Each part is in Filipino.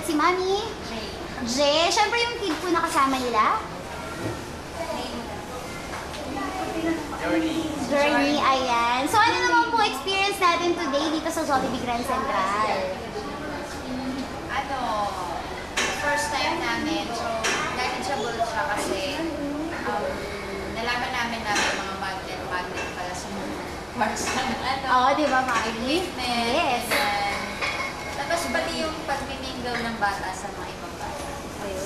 si Mami Jay. Siyempre yung kid po na kasama nila. Journey, ayan. So ano naman po experience natin today dito sa Jollibee Grand Central? First time namin, so knowledgeable siya kasi nalaman namin na may mga magnet pala sa parts ng Oo, di ba, Mami? Yes. Tapos pati yung pagmininggaw ng bata sa mga ibang bata.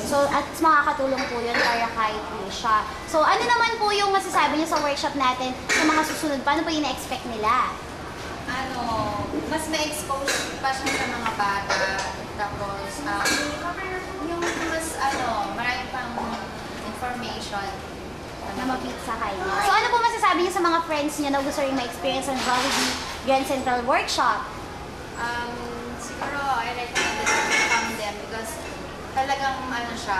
So, at makakatulong po yun para kahit siya. So, ano naman po yung masasabi niyo sa workshop natin sa mga susunod? Paano po yung na-expect nila? Mas ma-expose pa siya sa mga bata. Tapos, yung mas, marami pang information Na mapizza kayo. So, ano po masasabi niyo sa mga friends niyo na gusto rin ma-experience ang Jollibee Grand Central Workshop? Siguro, I recommend it to come them because talagang siya,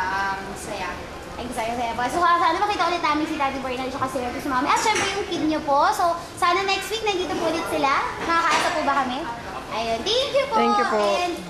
saya. Saya po. So, sana makita ulit namin si Daddy Bernal at si Mami. At syempre yung kid niyo po. So, sana next week nandito po ulit sila. Nakakaasa po ba kami? Ayun. Thank you po. Thank you po. And